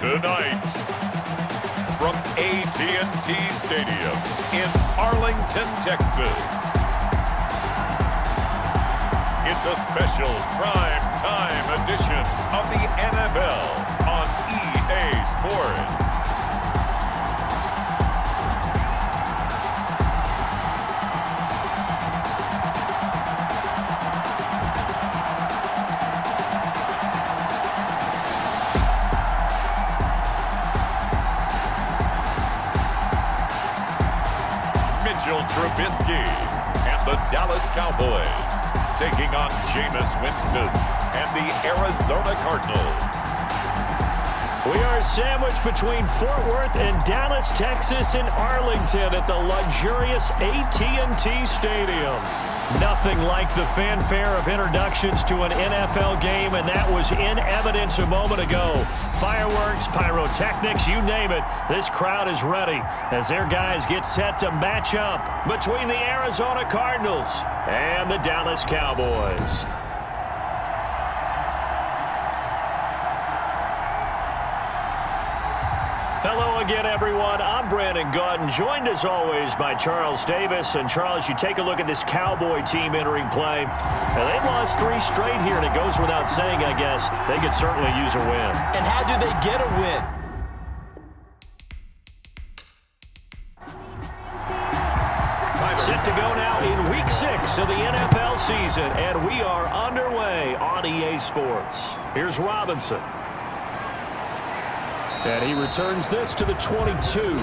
Tonight, from AT&T Stadium in Arlington, Texas, it's a special prime time edition of the NFL on EA Sports. Trubisky and the Dallas Cowboys taking on Jameis Winston and the Arizona Cardinals. We are sandwiched between Fort Worth and Dallas, Texas, and Arlington at the luxurious AT&T Stadium. Nothing like the fanfare of introductions to an NFL game, and that was in evidence a moment ago. Fireworks, pyrotechnics, you name it. This crowd is ready as their guys get set to match up between the Arizona Cardinals and the Dallas Cowboys. Hello again, everyone. I'm Brandon Gautin, joined as always by Charles Davis. And Charles, you take a look at this Cowboy team entering play. Now, they've lost 3 straight here, and it goes without saying, I guess, they could certainly use a win. And how do they get a win? Set to go now in Week 6 of the NFL season, and we are underway on EA Sports. Here's Robinson. And he returns this to the 22.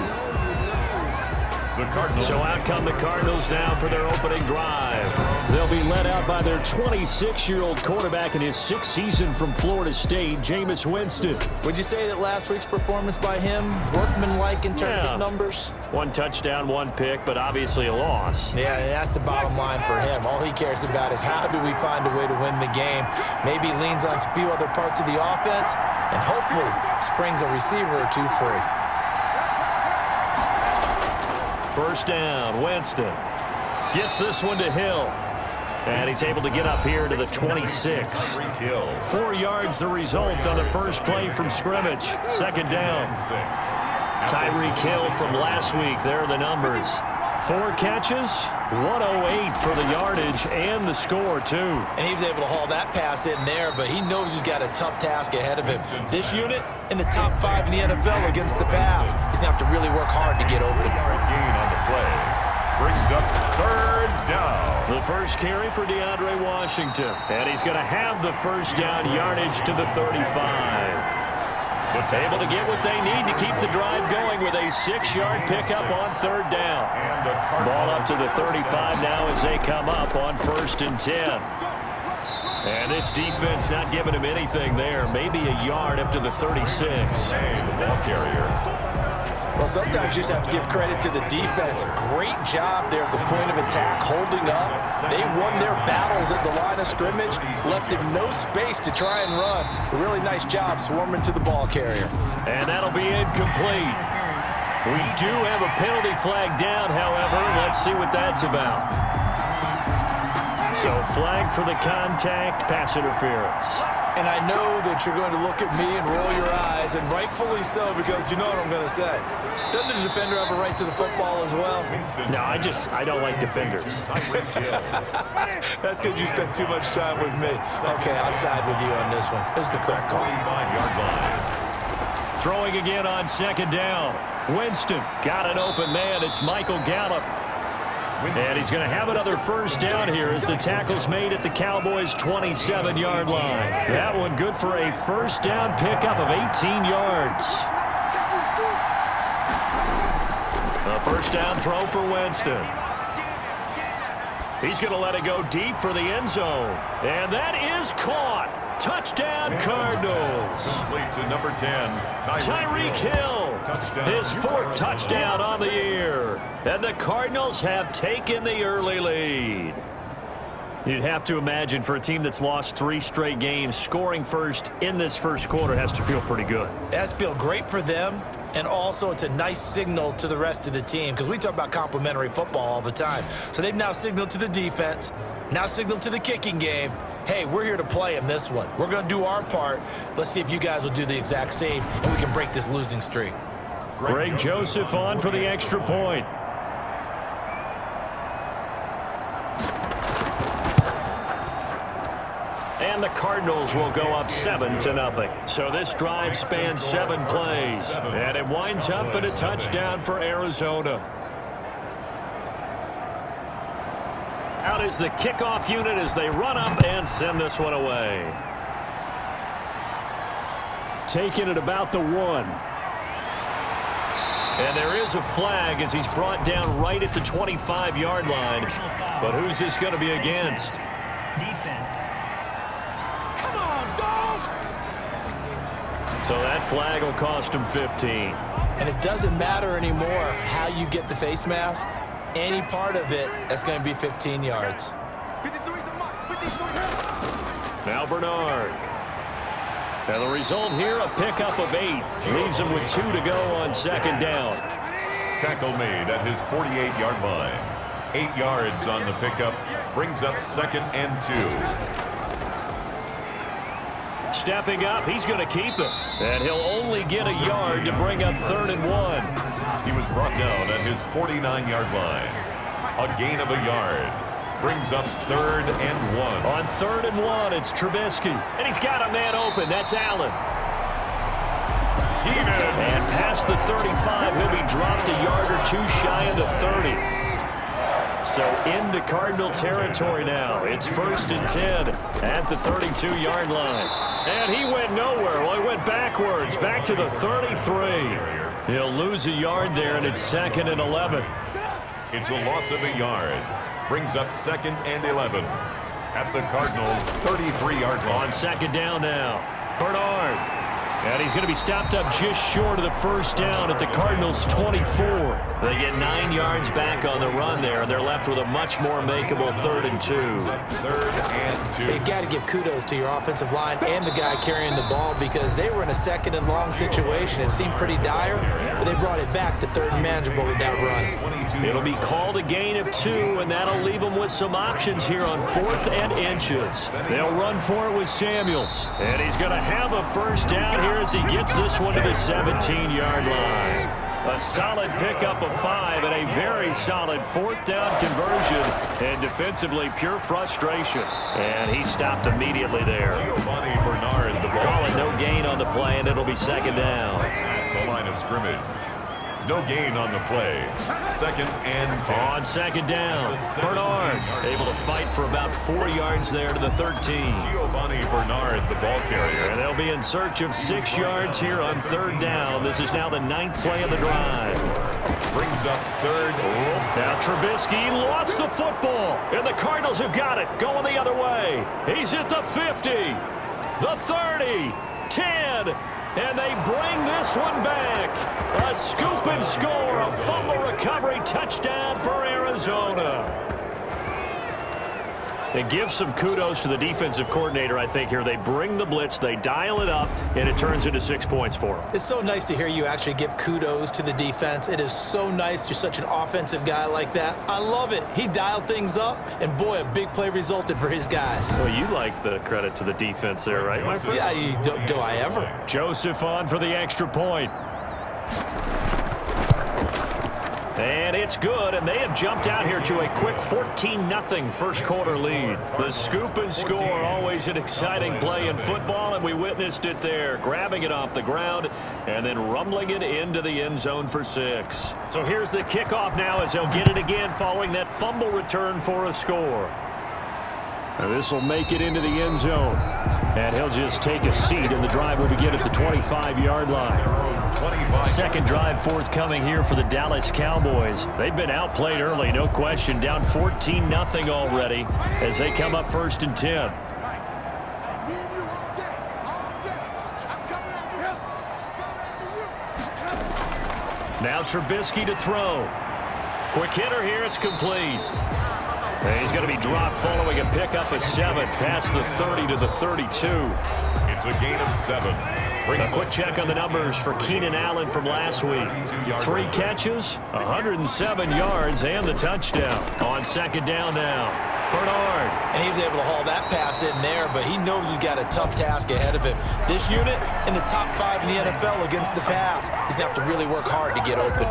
So out come the Cardinals now for their opening drive. They'll be led out by their 26-year-old quarterback in his 6th season from Florida State, Jameis Winston. Would you say that last week's performance by him, workmanlike in terms of numbers? 1 touchdown, 1 pick, but obviously a loss. Yeah, that's the bottom line for him. All he cares about is how do we find a way to win the game. Maybe leans on a few other parts of the offense, and hopefully springs a receiver or 2 free. First down, Winston gets this one to Hill. And he's able to get up here to the 26. 4 yards the result on the first play from scrimmage. Second down. Tyreek Hill from last week. There are the numbers. 4 catches, 108 for the yardage and the score, too. And he was able to haul that pass in there, but he knows he's got a tough task ahead of him. This unit in the top 5 in the NFL against the pass. He's going to have to really work hard to get open. Gain on the play brings up 3rd down. The first carry for DeAndre Washington. And he's going to have the first down yardage to the 35. Able to get what they need to keep the drive going with a 6-yard pickup on 3rd down. Ball up to the 35 now as they come up on 1st and 10. And this defense not giving him anything there. Maybe a yard up to the 36. The ball carrier. Well, sometimes you just have to give credit to the defense. Great job there at the point of attack, holding up. They won their battles at the line of scrimmage, left him no space to try and run. A really nice job swarming to the ball carrier. And that'll be incomplete. We do have a penalty flag down, however. Let's see what that's about. So flag for the contact, pass interference. And I know that you're going to look at me and roll your eyes, and rightfully so, because you know what I'm going to say. Doesn't the defender have a right to the football as well? No, I don't like defenders. That's because you spent too much time with me. Okay, I'll side with you on this one. This is the correct call. Throwing again on 2nd down. Winston got an open man. It's Michael Gallup. And he's going to have another first down here as the tackle's made at the Cowboys' 27-yard line. That one good for a first down pickup of 18 yards. A first down throw for Winston. He's going to let it go deep for the end zone. And that is caught. Touchdown, Cardinals. Complete to number 10, Tyreek Hill. His 4th touchdown on the year. And the Cardinals have taken the early lead. You'd have to imagine for a team that's lost 3 straight games, scoring first in this first quarter has to feel pretty good. It has to feel great for them, and also it's a nice signal to the rest of the team because we talk about complimentary football all the time. So they've now signaled to the defense, now signaled to the kicking game, hey, we're here to play in this one. We're going to do our part. Let's see if you guys will do the exact same, and we can break this losing streak. Greg Joseph on for the extra point. And the Cardinals will go up 7-0. So this drive spans 7 plays. And it winds up in a touchdown for Arizona. Out is the kickoff unit as they run up and send this one away. Taking it about the 1. And there is a flag as he's brought down right at the 25-yard line. But who's this going to be against? Defense. So that flag will cost him 15. And it doesn't matter anymore how you get the face mask. Any part of it, that's going to be 15 yards. Now Bernard. And the result here, a pickup of 8. Leaves him with 2 to go on second down. Tackle made at his 48-yard line. 8 yards on the pickup. Brings up 2nd and 2. Stepping up, he's going to keep it. And he'll only get a yard to bring up 3rd and 1. He was brought down at his 49-yard line. A gain of a yard. Brings up 3rd and 1. On 3rd and 1, it's Trubisky. And he's got a man open. That's Allen. And past the 35, he'll be dropped a yard or 2 shy of the 30. So into Cardinal territory now. It's 1st and 10 at the 32-yard line. And he went nowhere. Well, he went backwards, back to the 33. He'll lose a yard there, and it's 2nd and 11. It's a loss of a yard. Brings up 2nd and 11 at the Cardinals' 33-yard line. On 2nd down now, Bernard. And he's going to be stopped up just short of the 1st down at the Cardinals' 24. They get 9 yards back on the run there, and they're left with a much more makeable 3rd and 2. 3rd and 2. You've got to give kudos to your offensive line and the guy carrying the ball because they were in a 2nd and long situation. It seemed pretty dire, but they brought it back to 3rd and manageable with that run. It'll be called a gain of 2, and that'll leave them with some options here on 4th and inches. They'll run for it with Samuels, and he's going to have a 1st down here as he gets this one to the 17-yard line. A solid pickup of 5 and a very solid 4th down conversion. And defensively, pure frustration. And he stopped immediately there. Bernard, the ball. Calling no gain on the play, and it'll be 2nd down. The line of scrimmage. No gain on the play. 2nd and 10. On 2nd down, Bernard able to fight for about 4 yards there to the 13. Bernard, the ball carrier. And they'll be in search of 6 yards here on 3rd down. This is now the 9th play of the drive. Brings up 3rd. Now Trubisky lost the football, and the Cardinals have got it going the other way. He's at the 50, the 30, 10. And they bring this one back. A scoop and score, a fumble recovery touchdown for Arizona. And give some kudos to the defensive coordinator, I think, here. They bring the blitz, they dial it up, and it turns into 6 points for them. It's so nice to hear you actually give kudos to the defense. It is so nice. You're such an offensive guy like that. I love it. He dialed things up, and boy, a big play resulted for his guys. Well, you like the credit to the defense there, right, my friend? Yeah, do I ever? Joseph on for the extra point. And it's good, and they have jumped out here to a quick 14-0 first quarter lead. The scoop and score, always an exciting play in football, and we witnessed it there, grabbing it off the ground and then rumbling it into the end zone for 6. So here's the kickoff now as they'll get it again following that fumble return for a score. Now this will make it into the end zone. And he'll just take a seat, and the drive will begin at the 25-yard line. Second drive forthcoming here for the Dallas Cowboys. They've been outplayed early, no question, down 14-0 already as they come up 1st and 10. Now Trubisky to throw. Quick hitter here, it's complete. And he's going going to be dropped following a pickup of 7 past the 30 to the 32. It's a gain of 7. A quick check on the numbers for Keenan Allen from last week. 3 catches, 107 yards, and the touchdown. On second down now, Bernard. And he was able to haul that pass in there, but he knows he's got a tough task ahead of him. This unit in the top 5 in the NFL against the pass. He's going to have to really work hard to get open.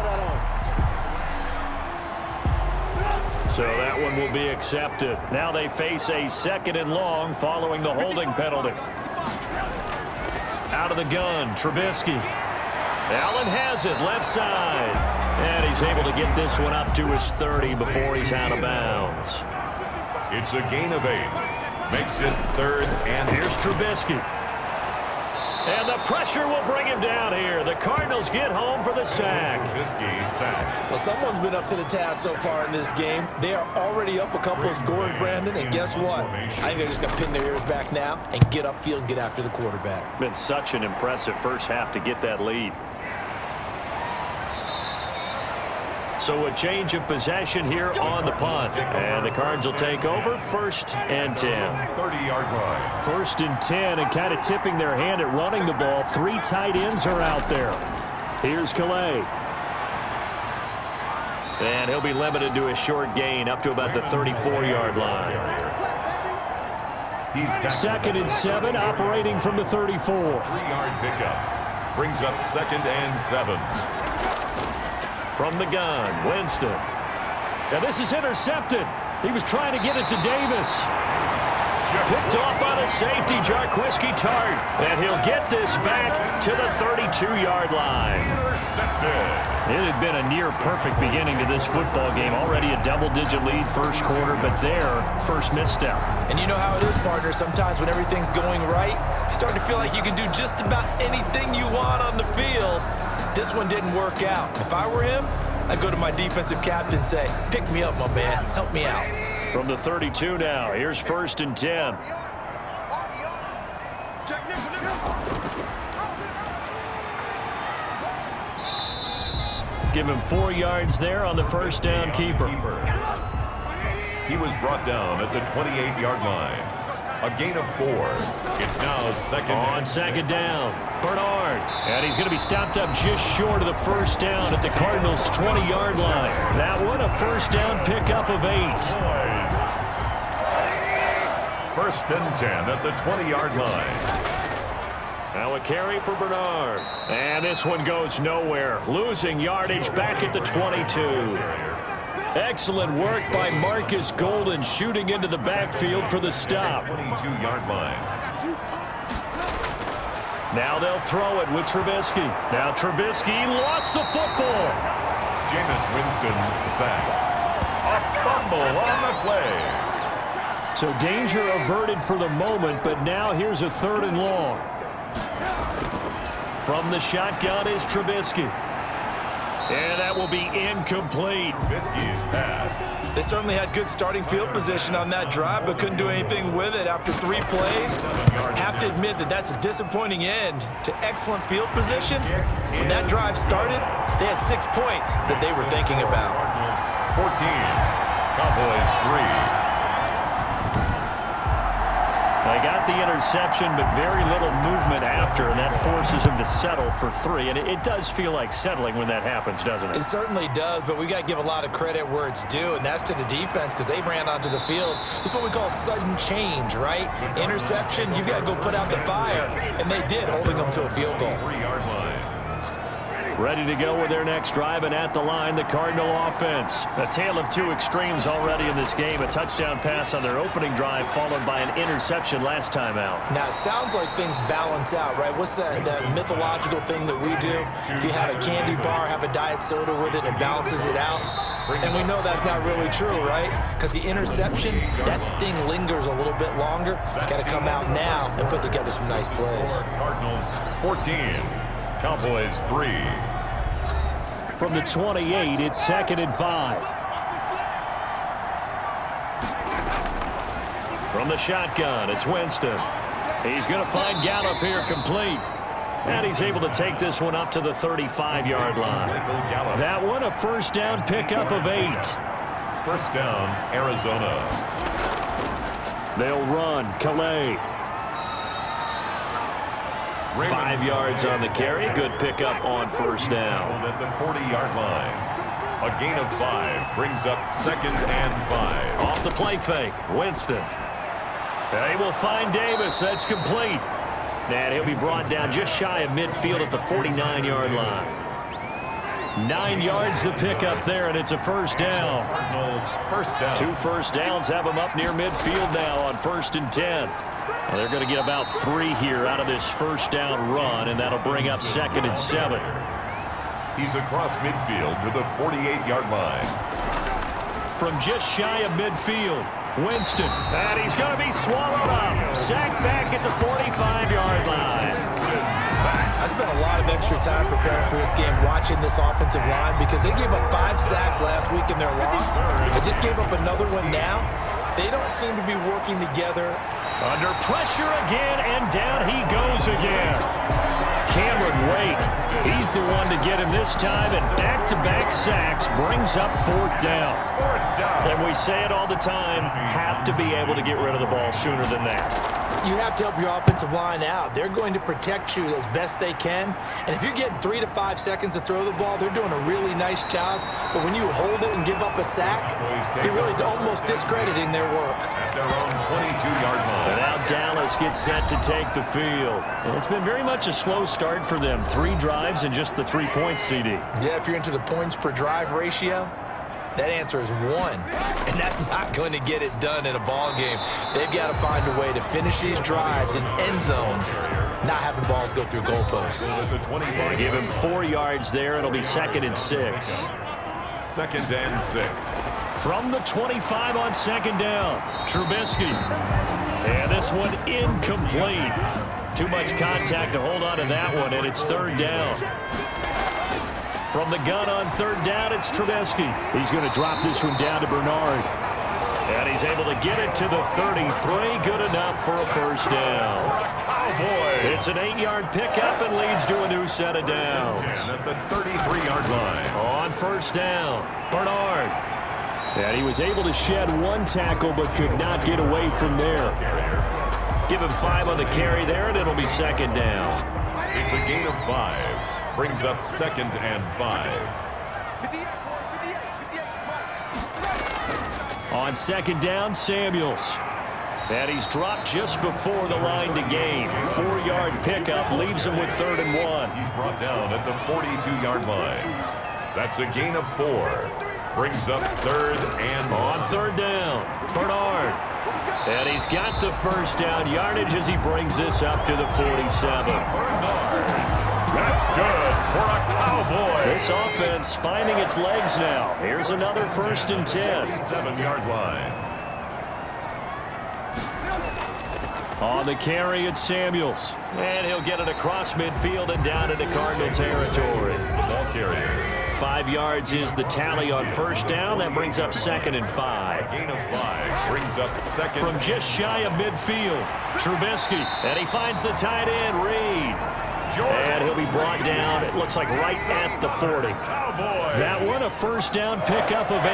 So that one will be accepted. Now they face a 2nd and long following the holding penalty. Out of the gun, Trubisky. Allen has it, left side. And he's able to get this one up to his 30 before he's out of bounds. It's a gain of 8. Makes it 3rd and here's Trubisky. And the pressure will bring him down here. The Cardinals get home for the sack. Trubisky sack. Well, someone's been up to the task so far in this game. They are already up a couple of scores, Brandon, and guess what? I think they're just going to pin their ears back now and get upfield and get after the quarterback. Been such an impressive first half to get that lead. So a change of possession here on the punt. And the Cards will take over 1st and 10. 30-yard line. 1st and 10, and kind of tipping their hand at running the ball. 3 tight ends are out there. Here's Calais. And he'll be limited to a short gain up to about the 34-yard line. 2nd and 7, operating from the 34. 3-yard pickup. Brings up 2nd and 7. From the gun, Winston. Now this is intercepted. He was trying to get it to Davis. Picked off by the safety, Jarquiski Tart. And he'll get this back to the 32-yard line. It had been a near-perfect beginning to this football game. Already a double-digit lead first quarter, but their first misstep. And you know how it is, partner. Sometimes when everything's going right, you start to feel like you can do just about anything you want on the field. This one didn't work out. If I were him, I'd go to my defensive captain and say, pick me up, my man. Help me out. From the 32 now, here's 1st and 10. Give him 4 yards there on the first down keeper. He was brought down at the 28-yard line. A gain of 4. It's now 2nd. On second down, Bernard. And he's going to be stopped up just short of the first down at the Cardinals' 20-yard line. That one, a first down pickup of 8. 1st and 10 at the 20-yard line. Now a carry for Bernard. And this one goes nowhere. Losing yardage back at the 22. Excellent work by Marcus Golden, shooting into the backfield for the stop. 22-yard line. Now they'll throw it with Trubisky. Now Trubisky lost the football. Jameis Winston sacked. A fumble on the play. So danger averted for the moment, but now here's a 3rd and long. From the shotgun is Trubisky. And that will be incomplete. Trubisky's pass. They certainly had good starting field position on that drive, but couldn't do anything with it after 3 plays. Have to admit that that's a disappointing end to excellent field position. When that drive started, they had 6 points that they were thinking about. Cardinals 14, Cowboys 3. They got the interception, but very little movement after, and that forces them to settle for 3. And it does feel like settling when that happens, doesn't it? It certainly does, but we got to give a lot of credit where it's due, and that's to the defense because they ran onto the field. It's what we call sudden change, right? Interception, you got to go put out the fire, and they did, holding them to a field goal. 3-yard line. Ready to go with their next drive, and at the line, the Cardinal offense. A tale of 2 extremes already in this game. A touchdown pass on their opening drive, followed by an interception last time out. Now, it sounds like things balance out, right? What's that mythological thing that we do? If you have a candy bar, have a diet soda with it, it balances it out. And we know that's not really true, right? Because the interception, that sting lingers a little bit longer. Got to come out now and put together some nice plays. Cardinals 14, Cowboys 3. From the 28, it's 2nd and 5. From the shotgun, it's Winston. He's going to find Gallup here complete. And he's able to take this one up to the 35-yard line. That one, a first down pickup of 8. First down, Arizona. They'll run. Calais. 5 yards on the carry. Good pickup on first down. At the 40-yard line. A gain of 5 brings up 2nd and 5. Off the play fake. Winston. They will find Davis. That's complete. And he'll be brought down just shy of midfield at the 49-yard line. 9 yards to pick up there, and it's a first down. First down. 2 first downs have him up near midfield now on 1st and 10. Well, they're going to get about 3 here out of this first down run, and that'll bring up 2nd and 7. He's across midfield to the 48-yard line. From just shy of midfield, Winston. And he's going to be swallowed up. Sacked back at the 45-yard line. I spent a lot of extra time preparing for this game watching this offensive line because they gave up 5 sacks last week in their loss. They just gave up another one now. They don't seem to be working together. Under pressure again, and down he goes again. Cameron Wake, he's the one to get him this time, and back-to-back sacks brings up 4th down. And we say it all the time, have to be able to get rid of the ball sooner than that. You have to help your offensive line out. They're going to protect you as best they can. And if you're getting 3 to 5 seconds to throw the ball, they're doing a really nice job. But when you hold it and give up a sack, you're really almost discrediting their work. At their own 22-yard line. And now Dallas gets set to take the field. And it's been very much a slow start for them. 3 drives and just the 3 points, CD. Yeah, if you're into the points per drive ratio, that answer is 1. And that's not going to get it done in a ball game. They've got to find a way to finish these drives in end zones, not having balls go through goalposts. Give him 4 yards there. It'll be 2nd and 6. 2nd and 6. From the 25 on 2nd down, Trubisky. And this one incomplete. Too much contact to hold on to that one, and it's 3rd down. From the gun on 3rd down, it's Trubisky. He's going to drop this one down to Bernard. And he's able to get it to the 33. Good enough for a first down. Cowboys. It's an 8-yard pickup and leads to a new set of downs. At the 33-yard line. On first down, Bernard. And he was able to shed 1 tackle but could not get away from there. Give him 5 on the carry there, and it'll be 2nd down. It's a gain of 5. Brings up 2nd and 5. On 2nd down, Samuels. And he's dropped just before the line to gain. 4-yard pickup leaves him with 3rd and 1. He's brought down at the 42-yard line. That's a gain of 4. Brings up 3rd and 1. On 3rd down, Bernard. And he's got the first down yardage as he brings this up to the 47. Bernard. That's good for a Cowboy. This offense finding its legs now. Here's another 1st and 10. 7-yard line. On the carry, it's Samuels. And he'll get it across midfield and down into Cardinal territory. The ball carrier. 5 yards is the tally on first down. That brings up 2nd and 5. Gain of 5 brings up 2nd. From just shy of midfield, Trubisky. And he finds the tight end, Reed. And he'll be brought down, it looks like right at the 40. That one, a first down pickup of 8.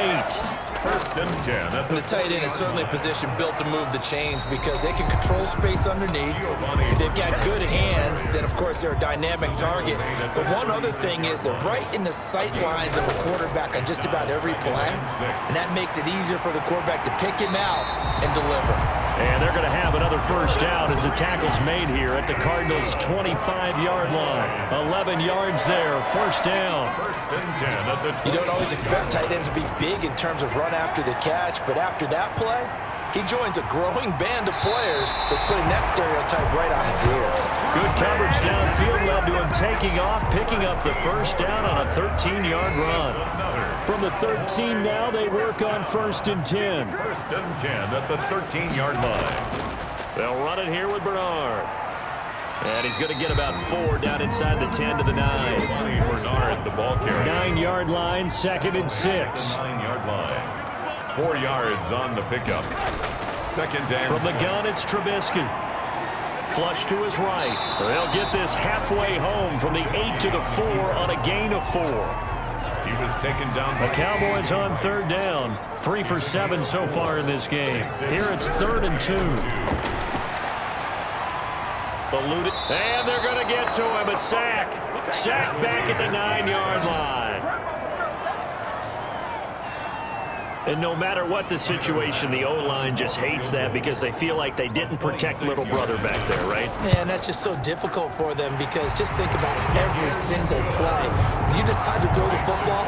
1st and 10. The tight end is certainly a position built to move the chains because they can control space underneath. If they've got good hands, then of course they're a dynamic target. But one other thing is they're right in the sight lines of a quarterback on just about every play. And that makes it easier for the quarterback to pick him out and deliver. And they're going to have another first down as the tackle's made here at the Cardinals' 25-yard line. 11 yards there, first down. 1st and 10. You don't always expect tight ends to be big in terms of run after the catch, but after that play, he joins a growing band of players that's putting that stereotype right on its ear. Good coverage downfield led to him taking off, picking up the first down on a 13-yard run. From the 13 now, they work on 1st and 10. 1st and 10 at the 13-yard line. They'll run it here with Bernard. And he's going to get about 4 down inside the 10 to the 9. Bernard, the ball carrier. 9-yard line, 2nd and 6. 9-yard line. 4 yards on the pickup. 2nd and From the gun, it's Trubisky. Flush to his right. They'll get this halfway home from the 8 to the 4 on a gain of 4. He was taken down. The Cowboys on third down. 3 for 7 so far in this game. Here it's 3rd and 2. And they're going to get to him. A sack. Sack back at the 9-yard line. And no matter what the situation, the O-line just hates that because they feel like they didn't protect little brother back there, right? Man, that's just so difficult for them because just think about every single play. When you decide to throw the football,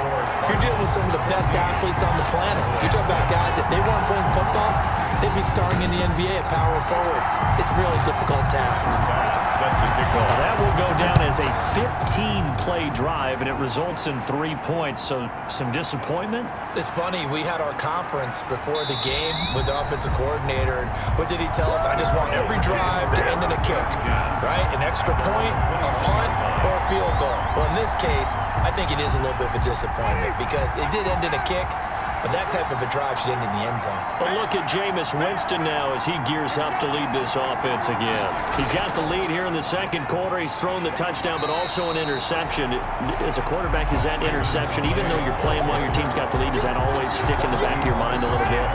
you're dealing with some of the best athletes on the planet. You're talking about guys, if they weren't playing football, they'd be starring in the NBA at power forward. It's a really difficult task. That will go down as a 15-play drive, and it results in 3 points. So some disappointment? It's funny. We had our conference before the game with the offensive coordinator, and what did he tell us? I just want every drive to end in a kick, right? An extra point, a punt, or a field goal. Well, in this case, I think it is a little bit of a disappointment because it did end in a kick. But that type of a drive should end in the end zone. But look at Jameis Winston now as he gears up to lead this offense again. He's got the lead here in the second quarter. He's thrown the touchdown, but also an interception. As a quarterback, is that interception, even though you're playing while your team's got the lead, does that always stick in the back of your mind a little bit?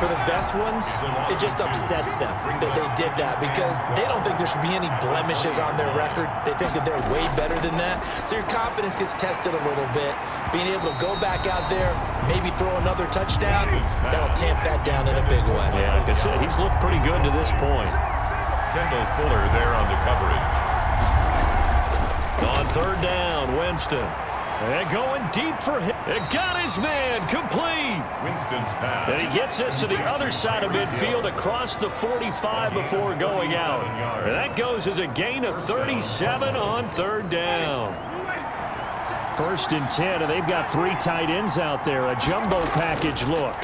For the best ones, it just upsets them that they did that because they don't think there should be any blemishes on their record. They think that they're way better than that. So your confidence gets tested a little bit. Being able to go back out there, maybe throw another touchdown, that'll tamp that down in a big way. Yeah, like I said, he's looked pretty good to this point. Kendall Fuller there on the coverage. On third down, Winston. And going deep for him. It got his man complete. Winston's pass. And he gets us to the other side of midfield across the 45 before going out. And that goes as a gain of 37 on third down. 1st and 10, and they've got 3 tight ends out there. A jumbo package look.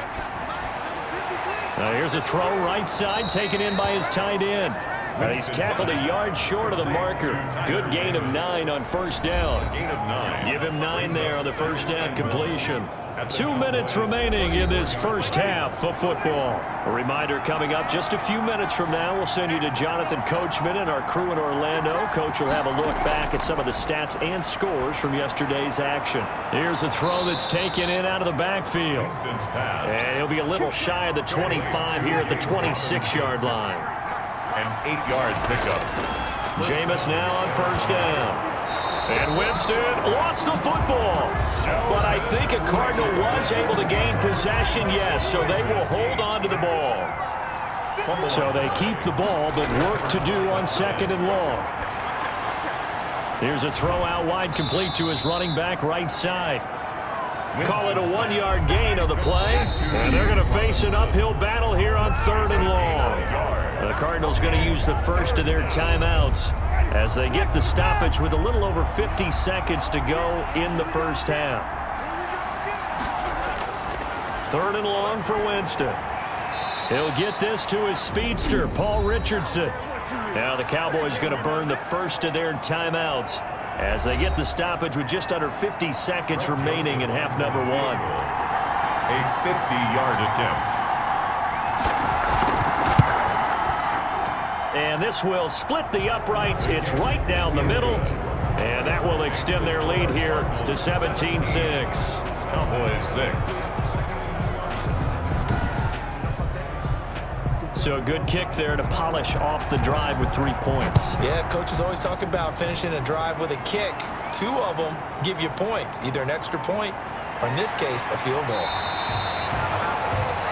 Here's a throw right side taken in by his tight end. And he's tackled a yard short of the marker. Good gain of 9 on first down. Give him 9 there on the first down completion. 2 minutes remaining in this first half of football. A reminder coming up just a few minutes from now. We'll send you to Jonathan Coachman and our crew in Orlando. Coach will have a look back at some of the stats and scores from yesterday's action. Here's a throw that's taken in out of the backfield. And he'll be a little shy of the 25 here at the 26-yard line. An 8-yard pickup. Jameis now on first down. And Winston lost the football. But I think a Cardinal was able to gain possession, yes, so they will hold on to the ball. So they keep the ball, but work to do on 2nd and long. Here's a throw out wide, complete to his running back right side. Call it a 1-yard gain on the play. And they're going to face an uphill battle here on 3rd and long. The Cardinals going to use the first of their timeouts as they get the stoppage with a little over 50 seconds to go in the first half. 3rd and long for Winston. He'll get this to his speedster, Paul Richardson. Now the Cowboys going to burn the first of their timeouts as they get the stoppage with just under 50 seconds remaining in half number 1. A 50-yard attempt. And this will split the uprights. It's right down the middle. And that will extend their lead here to 17-6. Cowboys 6. So a good kick there to polish off the drive with 3 points. Yeah, coaches always talk about finishing a drive with a kick. 2 of them give you points, either an extra point or, in this case, a field goal.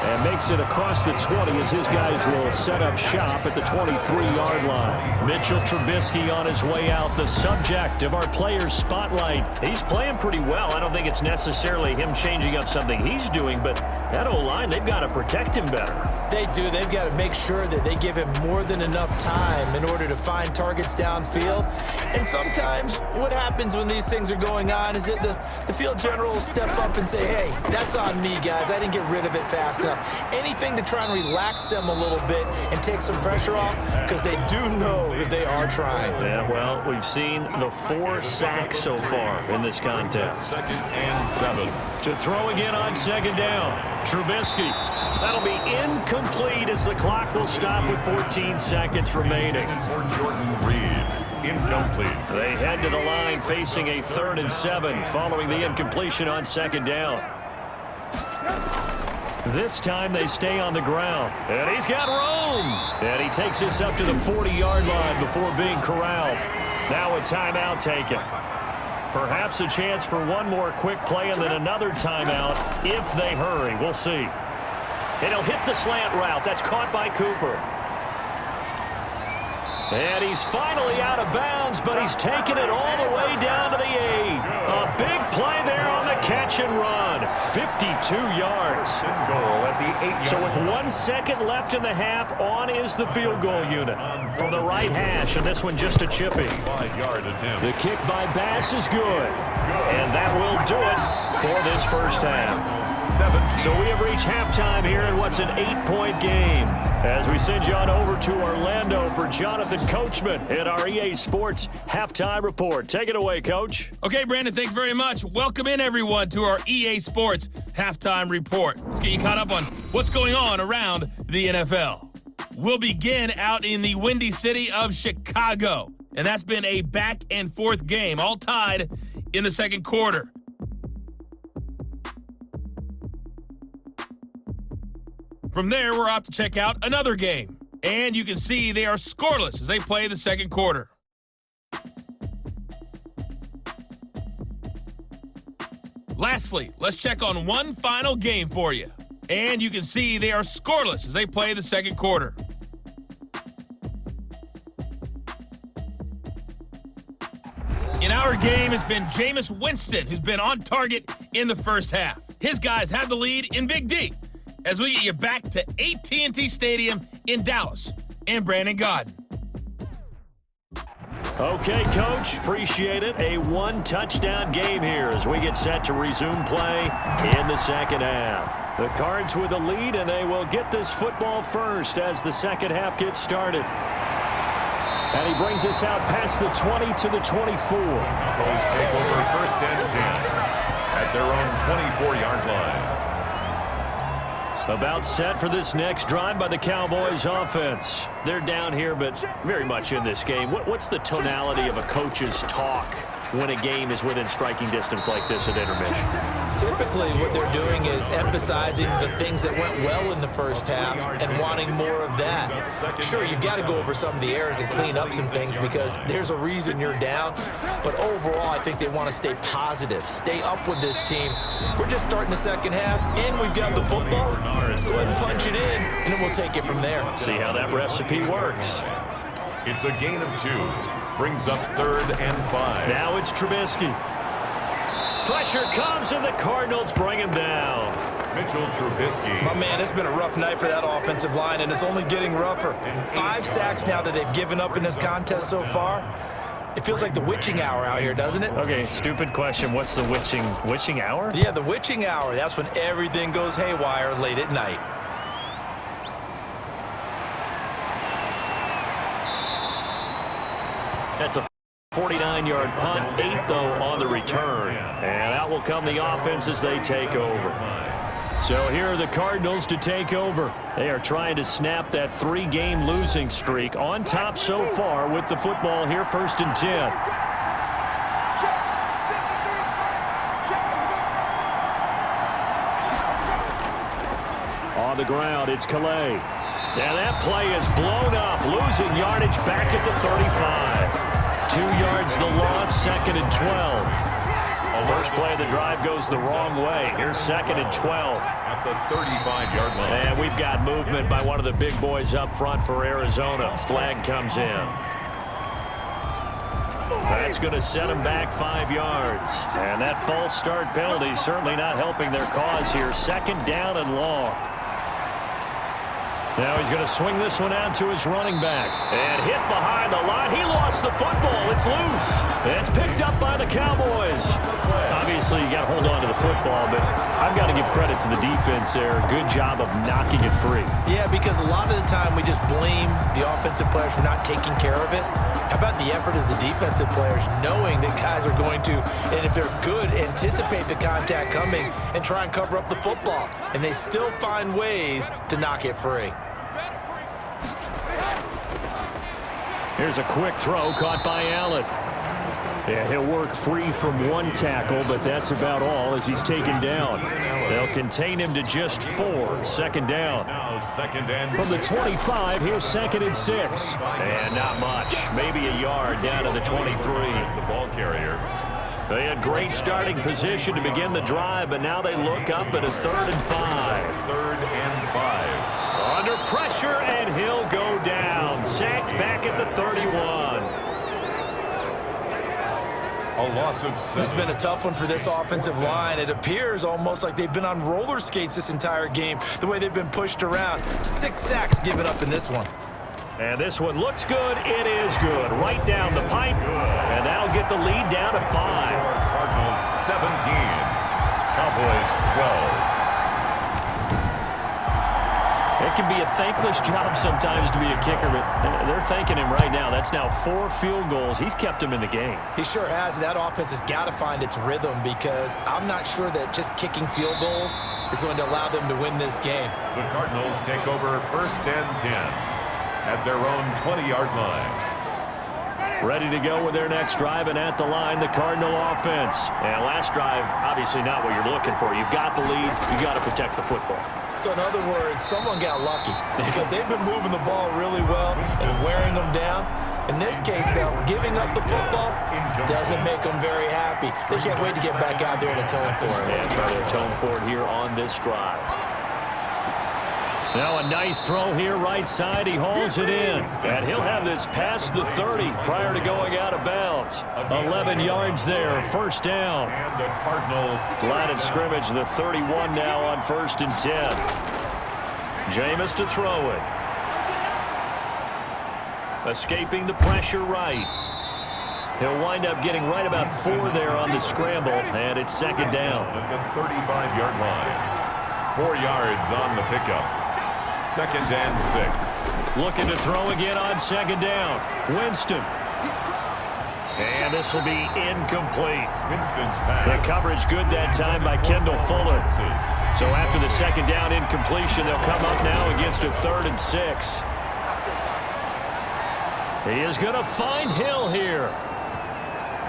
And makes it across the 20 as his guys will set up shop at the 23-yard line. Mitchell Trubisky on his way out, the subject of our players' spotlight. He's playing pretty well. I don't think it's necessarily him changing up something he's doing, but that O-line, they've got to protect him better. They do. They've got to make sure that they give him more than enough time in order to find targets downfield. And sometimes what happens when these things are going on is that the field general will step up and say, hey, that's on me, guys. I didn't get rid of it fast enough. Anything to try and relax them a little bit and take some pressure off because they do know that they are trying. Yeah, well, we've seen the 4 sacks so far in this contest. 2nd and 7. To throw again on 2nd down. Trubisky. That'll be incomplete as the clock will stop with 14 seconds remaining. For Jordan Reed. incomplete. They head to the line facing a 3rd and 7 following the incompletion on 2nd down. This time they stay on the ground. And he's got room. And he takes this up to the 40-yard line before being corralled. Now a timeout taken. Perhaps a chance for one more quick play and then another timeout if they hurry. We'll see. And he'll hit the slant route. That's caught by Cooper. And he's finally out of bounds, but he's taken it all the way down to the 8. A big play there on the catch and run. 52 yards. Goal at the 8-yard. So with 1 second left in the half, on is the field goal unit from the right hash, and this one just a chippy. 5-yard attempt. The kick by Bass is good. And that will do it for this first half. So we have reached halftime here in what's an 8-point game. As we send you on over to Orlando for Jonathan Coachman in our EA Sports Halftime Report. Take it away, Coach. Okay, Brandon, thanks very much. Welcome in, everyone, to our EA Sports Halftime Report. Let's get you caught up on what's going on around the NFL. We'll begin out in the Windy City of Chicago, and that's been a back-and-forth game, all tied in the second quarter. From there, we're off to check out another game. And you can see they are scoreless as they play the second quarter. Lastly, let's check on one final game for you. And you can see they are scoreless as they play the second quarter. In our game has been Jameis Winston, who's been on target in the first half. His guys have the lead in Big D, as we get you back to AT&T Stadium in Dallas and Brandon Gaudin. Okay, Coach, appreciate it. A one-touchdown game here as we get set to resume play in the second half. The Cards with the lead, and they will get this football first as the second half gets started. And he brings us out past the 20 to the 24. Cowboys take over 1st and 10 at their own 24-yard line. About set for this next drive by the Cowboys offense. They're down here, but very much in this game. What's the tonality of a coach's talk when a game is within striking distance like this at intermission? Typically, what they're doing is emphasizing the things that went well in the first half and wanting more of that. Sure, you've got to go over some of the errors and clean up some things because there's a reason you're down. But overall, I think they want to stay positive, stay up with this team. We're just starting the second half, and we've got the football. Let's go ahead and punch it in, and then we'll take it from there. See how that recipe works. It's a gain of 2. Brings up 3rd and 5. Now it's Trubisky. Pressure comes, and the Cardinals bring him down. Mitchell Trubisky. My man, it's been a rough night for that offensive line, and it's only getting rougher. 5 sacks now that they've given up in this contest so far. It feels like the witching hour out here, doesn't it? Okay, stupid question. What's the witching hour? Yeah, the witching hour. That's when everything goes haywire late at night. That's a 49-yard punt, 8 though on the return. And out will come the offense as they take over. So here are the Cardinals to take over. They are trying to snap that 3-game losing streak. On top so far with the football here, 1st and 10. On the ground, it's Calais. And that play is blown up, losing yardage back at the 35. 2 yards the loss, 2nd and 12. First play of the drive goes the wrong way. Here's 2nd and 12. At the 35-yard line. And we've got movement by one of the big boys up front for Arizona. Flag comes in. That's going to set them back 5 yards. And that false start penalty is certainly not helping their cause here. 2nd down and long. Now he's going to swing this one out to his running back. And hit behind the line. He lost the football. It's loose. It's picked up by the Cowboys. Obviously, you got to hold on to the football, but I've got to give credit to the defense there. Good job of knocking it free. Yeah, because a lot of the time we just blame the offensive players for not taking care of it. How about the effort of the defensive players knowing that guys are going to, and if they're good, anticipate the contact coming and try and cover up the football. And they still find ways to knock it free. Here's a quick throw caught by Allen. Yeah, he'll work free from one tackle, but that's about all as he's taken down. They'll contain him to just 4. Second down. From the 25, here's 2nd and 6. And not much. Maybe a yard down to the 23. The ball carrier. They had great starting position to begin the drive, but now they look up at a 3rd and 5. 3rd and 5. Under pressure, and he'll go down. Sacked back at the 31. A loss of 7. This has been a tough one for this offensive line. It appears almost like they've been on roller skates this entire game, the way they've been pushed around. 6 sacks given up in this one. And this one looks good. It is good. Right down the pipe. And that'll get the lead down to 5. Cardinals 17. Cowboys 12. It can be a thankless job sometimes to be a kicker, but they're thanking him right now. That's now 4 field goals. He's kept him in the game. He sure has. That offense has got to find its rhythm because I'm not sure that just kicking field goals is going to allow them to win this game. The Cardinals take over 1st and 10 at their own 20-yard line. Ready to go with their next drive, and at the line, the Cardinal offense. And last drive, obviously not what you're looking for. You've got the lead. You've got to protect the football. So in other words, someone got lucky because they've been moving the ball really well and wearing them down. In this case, though, giving up the football doesn't make them very happy. They can't wait to get back out there and atone for it. And try to atone for it here on this drive. Now a nice throw here right side. He hauls it in. And he'll have this past the 30 prior to going out of bounds. 11 yards there. 1st down. And the Cardinal Line of scrimmage, the 31 now on 1st and 10. Jameis to throw it. Escaping the pressure right. He'll wind up getting right about 4 there on the scramble, and it's 2nd down. at the 35-yard line. 4 yards on the pickup. 2nd and 6. Looking to throw again on 2nd down. Winston. And this will be incomplete. Winston's pass. The coverage good that time by Kendall Fuller. So after the 2nd down incompletion, they'll come up now against a 3rd and 6. He is going to find Hill here.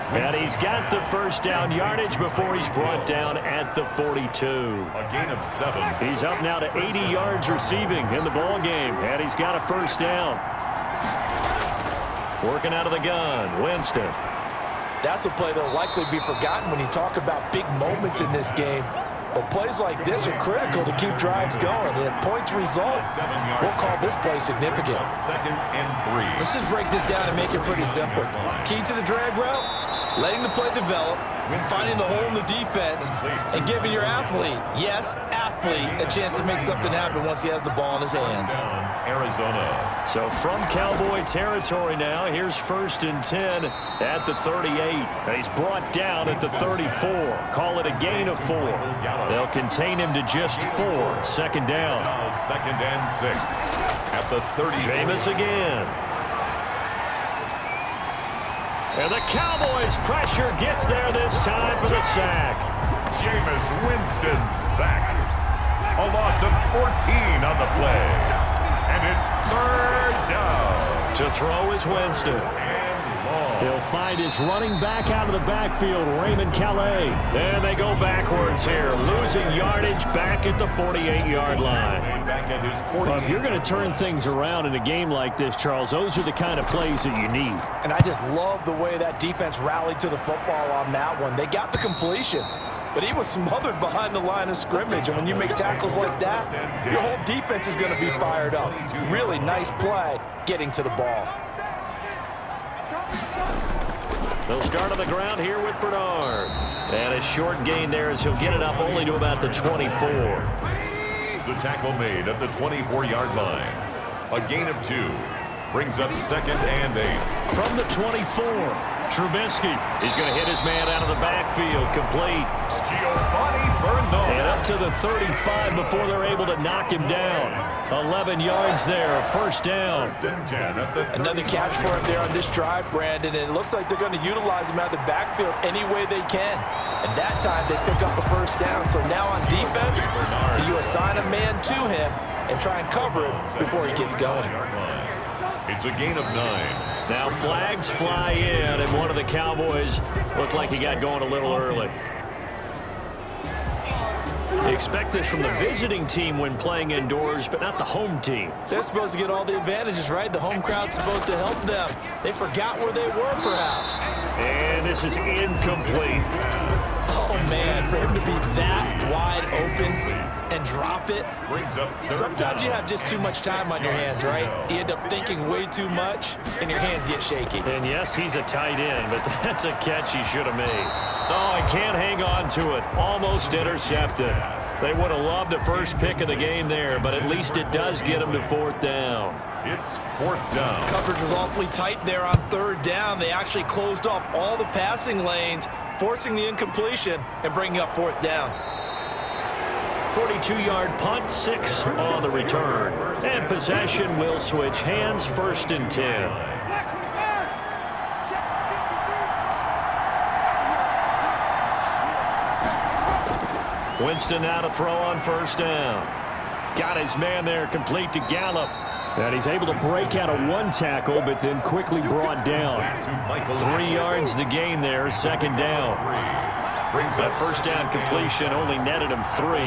And he's got the 1st down yardage before he's brought down at the 42. A gain of 7. He's up now to 80 yards receiving in the ball game, and he's got a 1st down. Working out of the gun, Winston. That's a play that'll likely be forgotten when you talk about big moments in this game. But plays like this are critical to keep drives going. And if points result, we'll call this play significant. 2nd and 3. Let's just break this down and make it pretty simple. Key to the drag route, letting the play develop, finding the hole in the defense, and giving your athlete, yes, athlete, a chance to make something happen once he has the ball in his hands. Arizona. So from Cowboy territory now, here's 1st and 10 at the 38. He's brought down at the 34. Call it a gain of 4. They'll contain him to just 4. 2nd down. 2nd and 6 at the 30. Jameis again. And the Cowboys pressure gets there this time for the sack. Jameis Winston sacked. A loss of 14 on the play. And it's 3rd down. To throw is Winston. He'll find his running back out of the backfield, Raymond Calais. And they go backwards here, losing yardage back at the 48-yard line. Well, if you're going to turn things around in a game like this, Charles, those are the kind of plays that you need. And I just love the way that defense rallied to the football on that one. They got the completion, but he was smothered behind the line of scrimmage. And when you make tackles like that, your whole defense is going to be fired up. Really nice play getting to the ball. They'll start on the ground here with Bernard. And a short gain there as he'll get it up only to about the 24. The tackle made at the 24-yard line. A gain of 2. Brings up 2nd and 8. From the 24, Trubisky. He's going to hit his man out of the backfield. Complete. And up to the 35 before they're able to knock him down. 11 yards there, 1st down. Another catch for him there on this drive, Brandon, and it looks like they're going to utilize him out of the backfield any way they can. And that time they pick up a 1st down. So now on defense, you assign a man to him and try and cover him before he gets going. It's a gain of 9. Now flags fly in, and one of the Cowboys looked like he got going a little early. You expect this from the visiting team when playing indoors, but not the home team. They're supposed to get all the advantages, right? The home crowd's supposed to help them. They forgot where they were, perhaps. And this is incomplete. Oh, man, for him to be that wide open and drop it. Sometimes you have just too much time on your hands, right? You end up thinking way too much, and your hands get shaky. And yes, he's a tight end, but that's a catch he should have made. Oh, he can't hang on to it. Almost intercepted. They would have loved the first pick of the game there, but at least it does get him to 4th down. It's 4th down. Coverage was awfully tight there on 3rd down. They actually closed off all the passing lanes, forcing the incompletion and bringing up 4th down. 42-yard punt, 6 on the return. And possession will switch hands, 1st and 10. Winston now to throw on 1st down. Got his man there, complete to Gallup. And he's able to break out of 1 tackle, but then quickly brought down. 3 yards the gain there, 2nd down. That 1st down completion only netted him 3.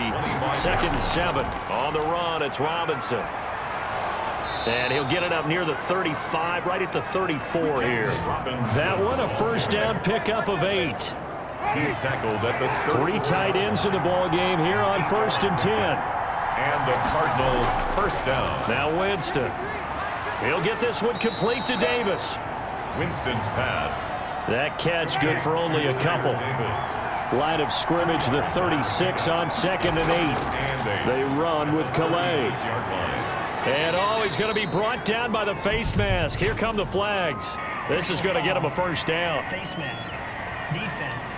2nd and 7. On the run, it's Robinson. And he'll get it up near the 35, right at the 34 here. That one, a 1st down pickup of 8. He's tackled at the 3 tight ends in the ball game here on 1st and 10. And the Cardinals 1st down. Now Winston. He'll get this one complete to Davis. Winston's pass. That catch good for only a couple. Line of scrimmage, the 36 on 2nd and 8. They run with Calais. And oh, he's going to be brought down by the face mask. Here come the flags. This is going to get him a 1st down. Face mask. Defense.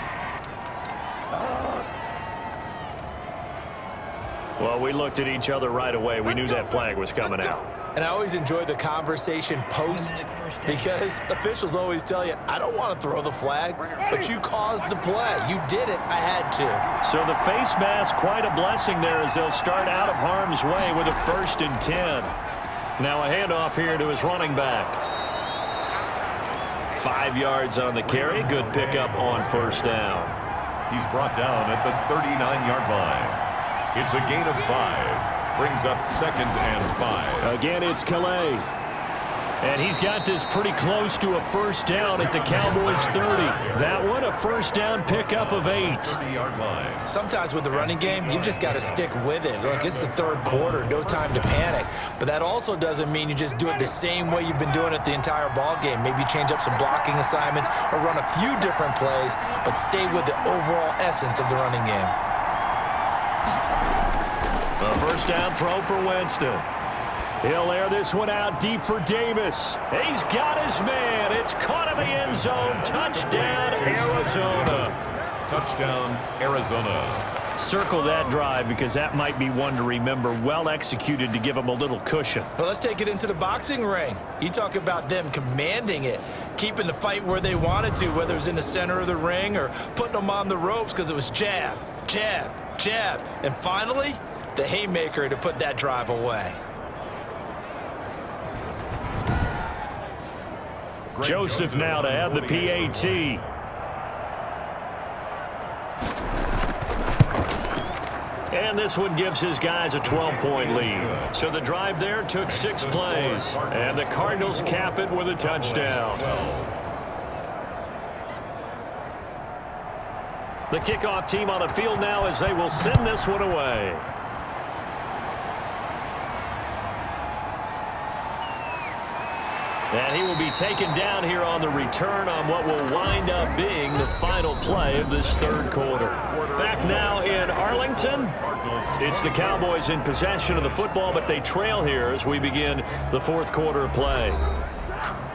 Well, we looked at each other right away. We knew that flag was coming out. And I always enjoy the conversation post because officials always tell you, I don't want to throw the flag, but you caused the play. You did it. I had to. So the face mask, quite a blessing there as they'll start out of harm's way with a 1st and 10. Now a handoff here to his running back. 5 yards on the carry. Good pickup on 1st down. He's brought down at the 39-yard line. It's a gain of 5. Brings up 2nd and 5. Again, it's Calais. And he's got this pretty close to a 1st down at the Cowboys 30. That one, a 1st down pickup of 8. 30-yard line. Sometimes with the running game, you've just got to stick with it. Look, it's the 3rd quarter, no time to panic. But that also doesn't mean you just do it the same way you've been doing it the entire ball game. Maybe change up some blocking assignments or run a few different plays, but stay with the overall essence of the running game. A 1st down throw for Winston. He'll air this one out deep for Davis. He's got his man. It's caught in the end zone. Touchdown, Arizona. Touchdown, Arizona. Circle that drive because that might be one to remember. Well executed to give him a little cushion. Well, let's take it into the boxing ring. You talk about them commanding it, keeping the fight where they wanted to, whether it was in the center of the ring or putting them on the ropes because it was jab, jab, jab. And finally, the haymaker to put that drive away. Joseph now to have the PAT. And this one gives his guys a 12-point lead. So the drive there took 6 plays. And the Cardinals cap it with a touchdown. The kickoff team on the field now as they will send this one away. And he will be taken down here on the return on what will wind up being the final play of this 3rd quarter. Back now in Arlington, it's the Cowboys in possession of the football, but they trail here as we begin the 4th quarter of play.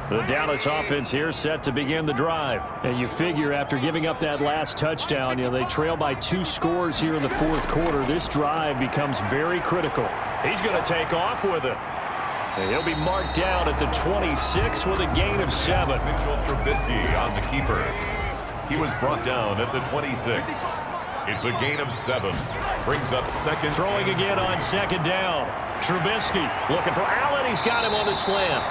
The Dallas offense here set to begin the drive. And you figure after giving up that last touchdown, they trail by 2 scores here in the 4th quarter. This drive becomes very critical. He's going to take off with it. And he'll be marked down at the 26 with a gain of 7. Mitchell Trubisky on the keeper. He was brought down at the 26. It's a gain of 7. Brings up 2nd. Throwing again on 2nd down. Trubisky looking for Allen. He's got him on the slant.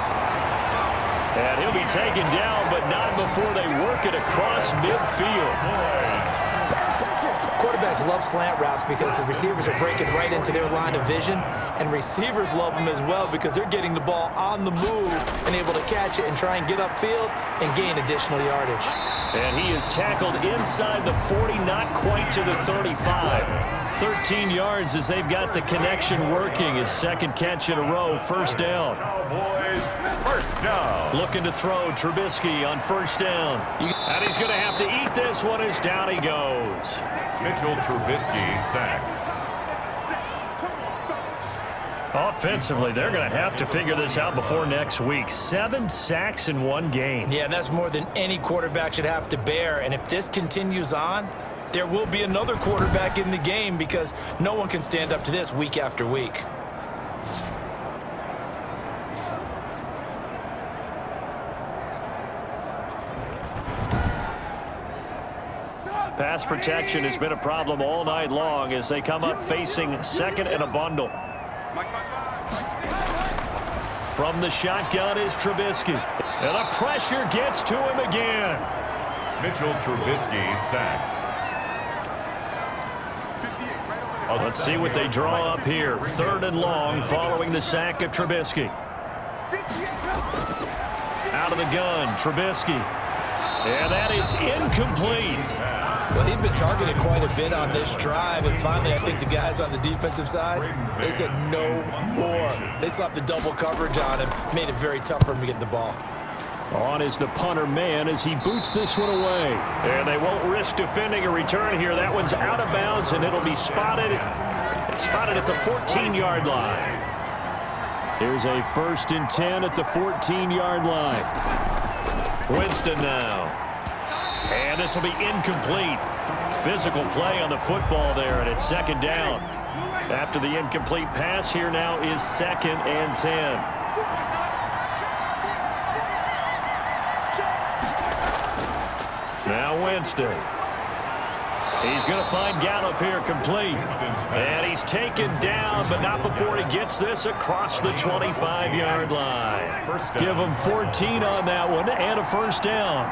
And he'll be taken down, but not before they work it across midfield. Quarterbacks love slant routes because the receivers are breaking right into their line of vision, and receivers love them as well because they're getting the ball on the move and able to catch it and try and get upfield and gain additional yardage. And he is tackled inside the 40, not quite to the 35. 13 yards as they've got the connection working. His second catch in a row, first down. Cowboys, first down. Looking to throw, Trubisky on first down. And he's going to have to eat this one as down he goes. Mitchell Trubisky sacked. Offensively, they're going to have to figure this out before next week. 7 sacks in one game. Yeah, and that's more than any quarterback should have to bear. And if this continues on, there will be another quarterback in the game because no one can stand up to this week after week. Pass protection has been a problem all night long as they come up facing second and a bundle. From the shotgun is Trubisky. And the pressure gets to him again. Mitchell Trubisky sacked. Let's see what they draw up here. Third and long following the sack of Trubisky. Out of the gun, Trubisky. And that is incomplete. Well, he'd been targeted quite a bit on this drive, and finally I think the guys on the defensive side, they said no more. They slapped the double coverage on him, made it very tough for him to get the ball. On is the punter man as he boots this one away. And they won't risk defending a return here. That one's out of bounds, and it'll be spotted at the 14-yard line. Here's a 1st and 10 at the 14-yard line. Winston now. And this will be incomplete. Physical play on the football there, and it's second down. After the incomplete pass, here now is 2nd and 10. Now Winston. He's going to find Gallup here complete. And he's taken down, but not before he gets this across the 25-yard line. Give him 14 on that one and a first down.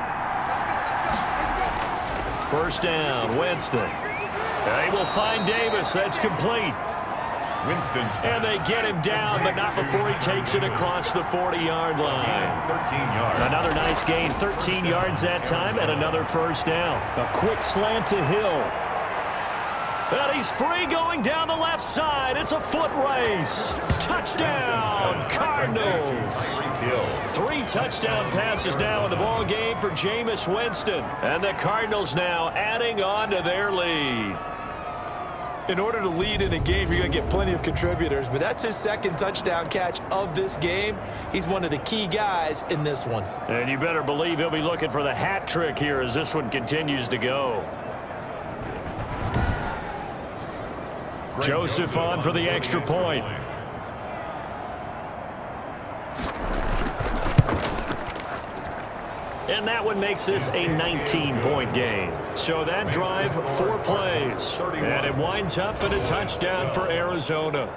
First down, Winston. And he will find Davis. That's complete. Winston's and they get him down, but not before he takes it across the 40-yard line. 13 yards. Another nice gain, 13 yards that time, and another first down. A quick slant to Hill. And he's free going down the left side. It's a foot race. Touchdown, Cardinals. 3 touchdown passes now in the ball game for Jameis Winston. And the Cardinals now adding on to their lead. In order to lead in a game, you're going to get plenty of contributors, but that's his 2nd touchdown catch of this game. He's one of the key guys in this one. And you better believe he'll be looking for the hat trick here as this one continues to go. Joseph on for the extra point. And that one makes this a 19-point game. So that drive, 4 plays. And it winds up in a touchdown for Arizona.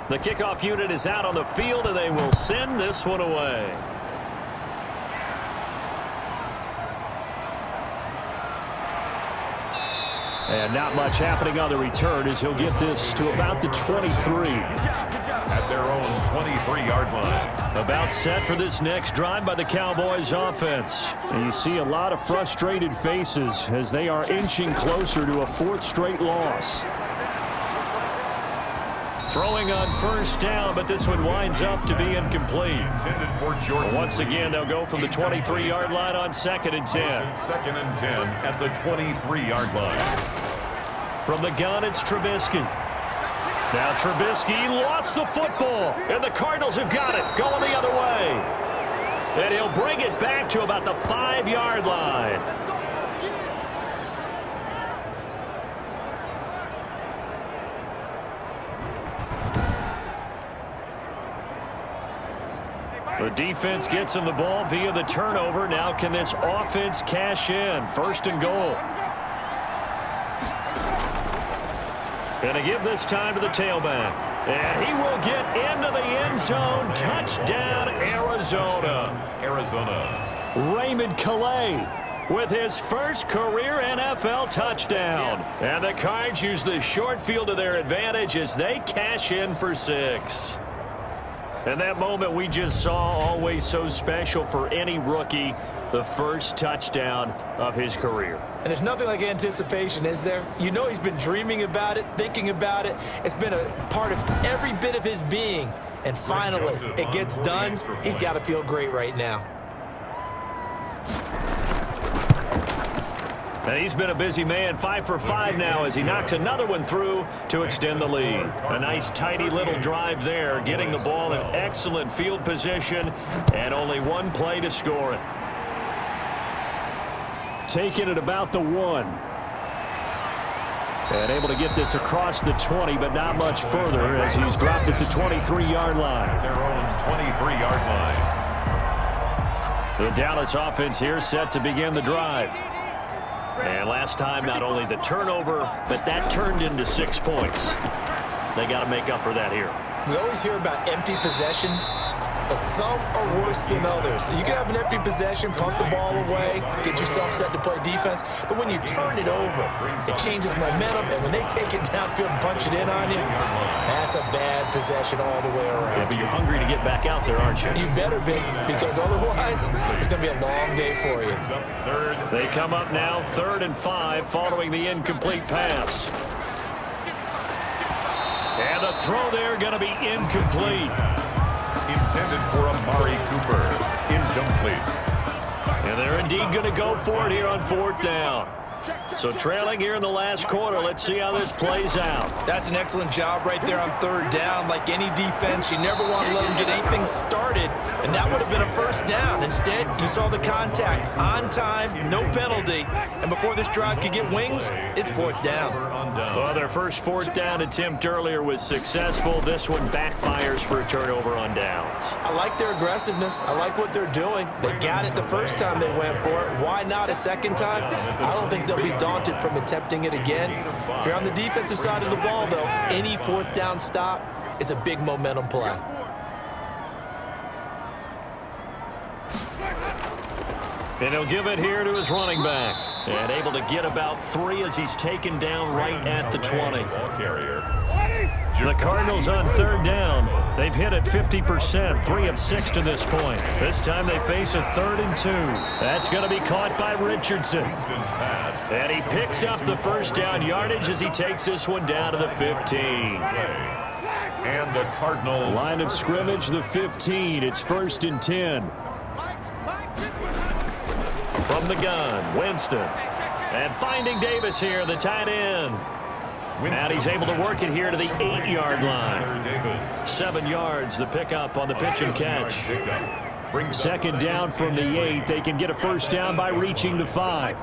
The kickoff unit is out on the field, and they will send this one away. And not much happening on the return as he'll get this to about the 23. At their own 23-yard line. About set for this next drive by the Cowboys offense. And you see a lot of frustrated faces as they are inching closer to a 4th straight loss. Throwing on first down, but this one winds up to be incomplete. Once again, they'll go from the 23-yard line on 2nd and 10. 2nd and 10 at the 23-yard line. From the gun, it's Trubisky. Now Trubisky lost the football, and the Cardinals have got it, going the other way. And he'll bring it back to about the 5-yard line. The defense gets him the ball via the turnover. Now can this offense cash in? 1st and goal. Going to give this time to the tailback. And he will get into the end zone. Touchdown, Arizona. Raymond Calais with his first career NFL touchdown. And the Cards use the short field to their advantage as they cash in for 6. And that moment we just saw, always so special for any rookie, the first touchdown of his career. And there's nothing like anticipation, is there? You know he's been dreaming about it, thinking about it. It's been a part of every bit of his being. And finally, it gets done. He's got to feel great right now. And he's been a busy man, 5 for 5 now as he knocks another one through to extend the lead. A nice, tidy little drive there, getting the ball in excellent field position, and only one play to score it. Taking it about the 1. And able to get this across the 20, but not much further as he's dropped at the 23-yard line. Their own 23-yard line. The Dallas offense here set to begin the drive. And last time, not only the turnover, but that turned into 6 points. They got to make up for that here. We always hear about empty possessions, but some are worse than others. You can have an empty possession, punt the ball away, get yourself set to play defense, but when you turn it over, it changes momentum, and when they take it downfield and punch it in on you, that's a bad possession all the way around. Yeah, but you're hungry to get back out there, aren't you? You better be, because otherwise, it's going to be a long day for you. They come up now, 3rd and 5, following the incomplete pass. And the throw there going to be incomplete. Intended for Amari Cooper. Incomplete. And they're indeed going to go for it here on 4th down. So trailing here in the last quarter, let's see how this plays out. That's an excellent job right there on 3rd down. Like any defense, you never want to let them get anything started, and that would have been a 1st down. Instead, you saw the contact on time, no penalty, and before this drive could get wings, it's 4th down. Well, their first 4th down attempt earlier was successful. This one backfires for a turnover on downs. I like their aggressiveness. I like what they're doing. They got it the first time they went for it. Why not a second time? I don't think they'll be daunted from attempting it again. If you're on the defensive side of the ball, though, any 4th down stop is a big momentum play. And he'll give it here to his running back. And able to get about 3 as he's taken down right at the 20. The Cardinals on 3rd down. They've hit it 50%, 3 of 6 to this point. This time they face a 3rd and 2. That's going to be caught by Richardson. And he picks up the first down yardage as he takes this one down to the 15. And the Cardinals. Line of scrimmage, the 15. It's 1st and 10. From the gun, Winston. And finding Davis here, the tight end. And he's able to work it here to the 8-yard line. 7 yards, the pickup on the pitch and catch. 2nd down from the 8. They can get a 1st down by reaching the 5.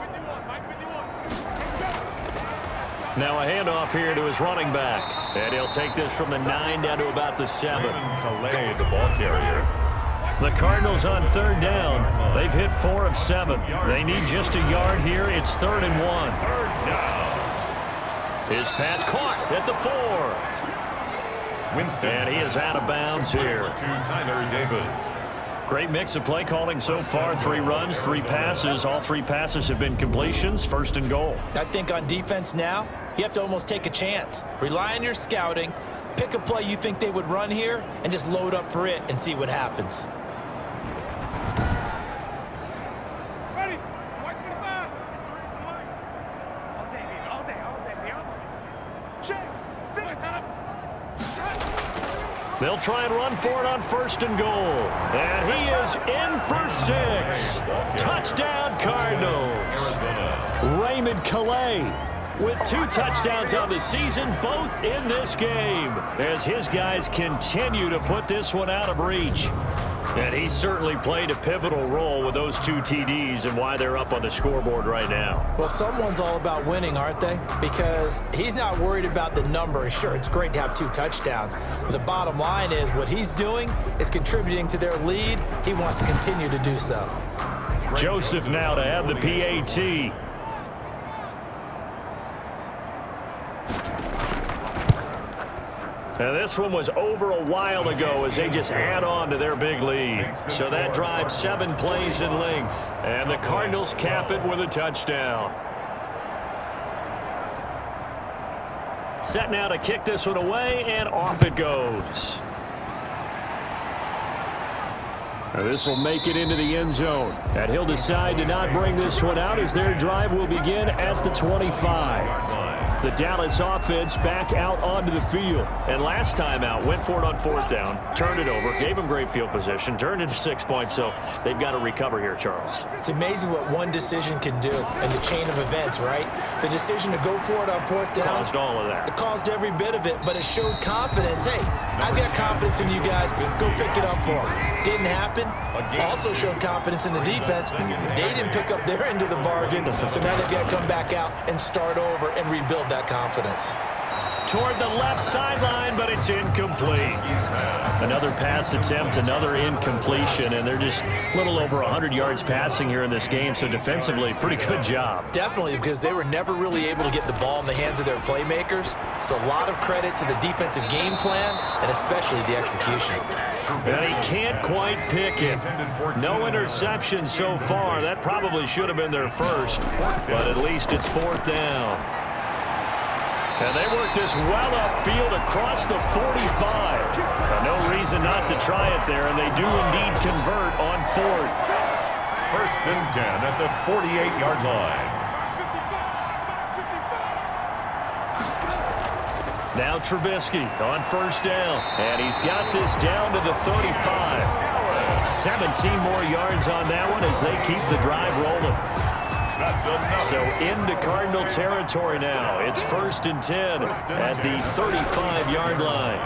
Now a handoff here to his running back. And he'll take this from the 9 down to about the 7. Calais, the ball carrier. The Cardinals on 3rd down. They've hit 4 of 7. They need just a yard here. It's 3rd and 1. 3rd down. His pass caught at the 4. Winston. And he is out of bounds here. To Tyler Davis. Great mix of play calling so far. 3 runs, 3 passes. All 3 passes have been completions. 1st and goal. I think on defense now, you have to almost take a chance. Rely on your scouting. Pick a play you think they would run here and just load up for it and see what happens. They'll try and run for it on 1st and goal. And he is in for 6. Touchdown, Cardinals. Raymond Calais with 2 touchdowns on the season, both in this game, as his guys continue to put this one out of reach. And he certainly played a pivotal role with those 2 TDs and why they're up on the scoreboard right now. Well, someone's all about winning, aren't they? Because he's not worried about the number. Sure, it's great to have 2 touchdowns. But the bottom line is what he's doing is contributing to their lead. He wants to continue to do so. Joseph now to have the PAT. And this one was over a while ago as they just add on to their big lead. So that drives 7 plays in length. And the Cardinals cap it with a touchdown. Set now to kick this one away, and off it goes. This will make it into the end zone. And he'll decide to not bring this one out as their drive will begin at the 25. The Dallas offense back out onto the field. And last time out, went for it on 4th down, turned it over, gave them great field position, turned it to 6 points, so they've got to recover here, Charles. It's amazing what one decision can do in the chain of events, right? The decision to go for it on 4th down. Caused all of that. It caused every bit of it, but it showed confidence. Hey, I've got confidence in you guys. Go pick it up for them. Didn't happen. Also showed confidence in the defense. They didn't pick up their end of the bargain, so now they've got to come back out and start over and rebuild that confidence. Toward the left sideline, but it's incomplete. Another pass attempt, another incompletion, and they're just a little over 100 yards passing here in this game, so defensively, pretty good job. Definitely, because they were never really able to get the ball in the hands of their playmakers, so a lot of credit to the defensive game plan and especially the execution. And he can't quite pick it. No interception so far. That probably should have been their first, but at least it's 4th down. And they work this well upfield across the 45. No reason not to try it there, and they do indeed convert on 4th. 1st and 10 at the 48-yard line. Now Trubisky on 1st down, and he's got this down to the 35. 17 more yards on that one as they keep the drive rolling. So into Cardinal territory now. It's 1st and 10 at the 35-yard line.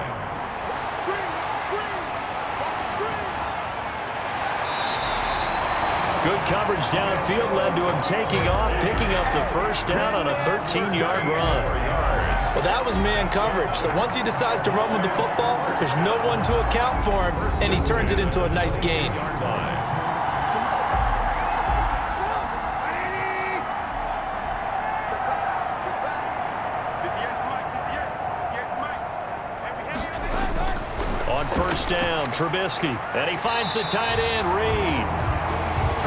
Good coverage downfield led to him taking off, picking up the 1st down on a 13-yard run. Well, that was man coverage. So once he decides to run with the football, there's no one to account for him, and he turns it into a nice gain. On 1st down, Trubisky, and he finds the tight end, Reed.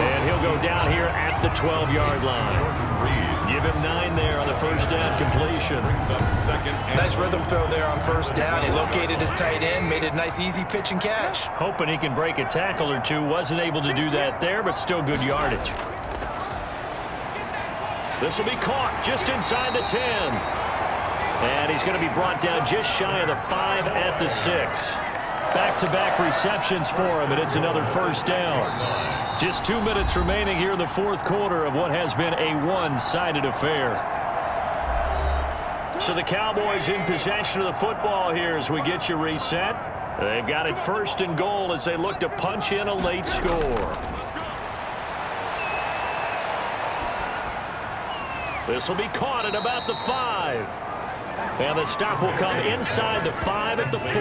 And he'll go down here at the 12-yard line. Give him 9 there on the 1st down completion. Nice rhythm throw there on 1st down. He located his tight end, made it a nice easy pitch and catch. Hoping he can break a tackle or two. Wasn't able to do that there, but still good yardage. This will be caught just inside the 10. And he's going to be brought down just shy of the 5 at the 6. Back-to-back receptions for him, and it's another 1st down. Just 2 minutes remaining here in the 4th quarter of what has been a one-sided affair. So the Cowboys in possession of the football here as we get you reset. They've got it 1st and goal as they look to punch in a late score. This will be caught at about the 5. And the stop will come inside the 5 at the 4.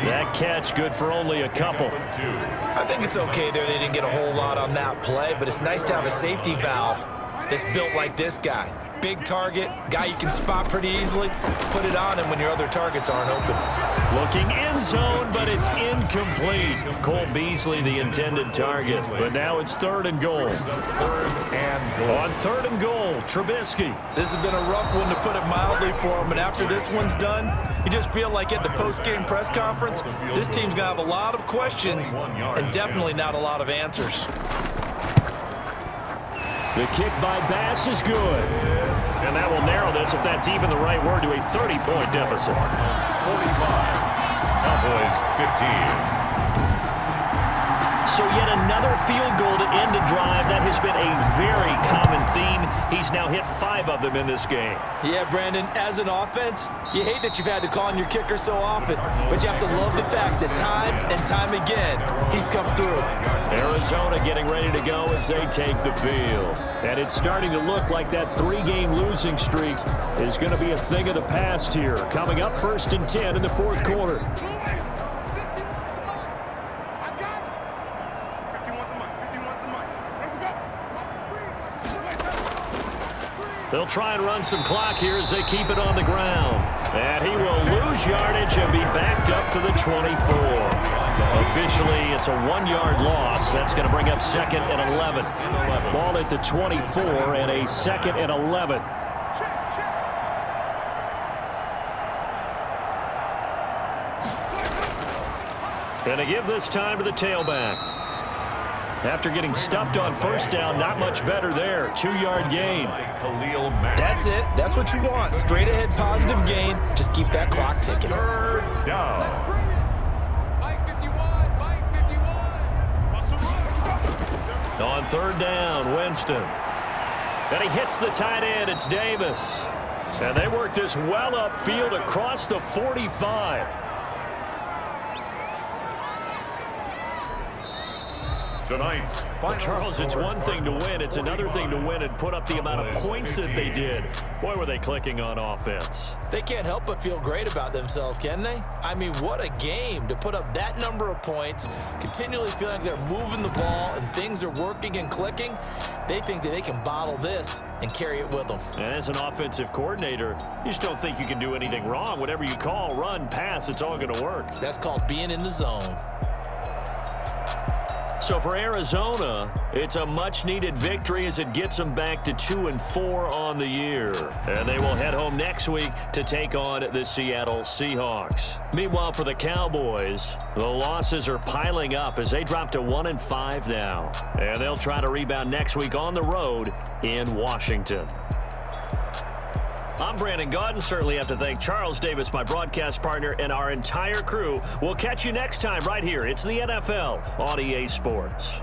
That catch good for only a couple. I think it's okay there. They didn't get a whole lot on that play, but it's nice to have a safety valve that's built like this guy. Big target, guy you can spot pretty easily. Put it on him when your other targets aren't open. Looking end zone, but it's incomplete. Cole Beasley, the intended target. But now it's 3rd and goal. On 3rd and goal, Trubisky. This has been a rough one, to put it mildly, for him. And after this one's done, you just feel like at the post-game press conference, this team's going to have a lot of questions and definitely not a lot of answers. The kick by Bass is good. And that will narrow this, if that's even the right word, to a 30-point deficit. 45. Cowboys 15. So yet another field goal to end a drive. That has been a very common theme. He's now hit 5 of them in this game. Yeah, Brandon, as an offense, you hate that you've had to call on your kicker so often, but you have to love the fact that time and time again, he's come through. Arizona getting ready to go as they take the field. And it's starting to look like that 3-game losing streak is going to be a thing of the past here. Coming up 1st and 10 in the 4th quarter. They'll try and run some clock here as they keep it on the ground. And he will lose yardage and be backed up to the 24. Officially, it's a 1-yard loss. That's going to bring up 2nd and 11. Ball at the 24 and a 2nd and 11. And they give this time to the tailback. After getting stuffed on first down, not much better there. 2-yard gain. That's it. That's what you want. Straight ahead positive gain. Just keep that clock ticking. Third down. On 3rd down, Winston. And he hits the tight end. It's Davis. And they work this well upfield across the 45. Tonight's Well, Charles, it's one thing to win. It's another thing to win and put up the amount of points that they did. Boy, were they clicking on offense. They can't help but feel great about themselves, can they? I mean, what a game to put up that number of points, continually feeling like they're moving the ball and things are working and clicking. They think that they can bottle this and carry it with them. And as an offensive coordinator, you just don't think you can do anything wrong. Whatever you call, run, pass, it's all going to work. That's called being in the zone. So for Arizona, it's a much-needed victory as it gets them back to 2-4 on the year. And they will head home next week to take on the Seattle Seahawks. Meanwhile, for the Cowboys, the losses are piling up as they drop to 1-5 now. And they'll try to rebound next week on the road in Washington. I'm Brandon Gaudin. Certainly have to thank Charles Davis, my broadcast partner, and our entire crew. We'll catch you next time right here. It's the NFL on EA Sports.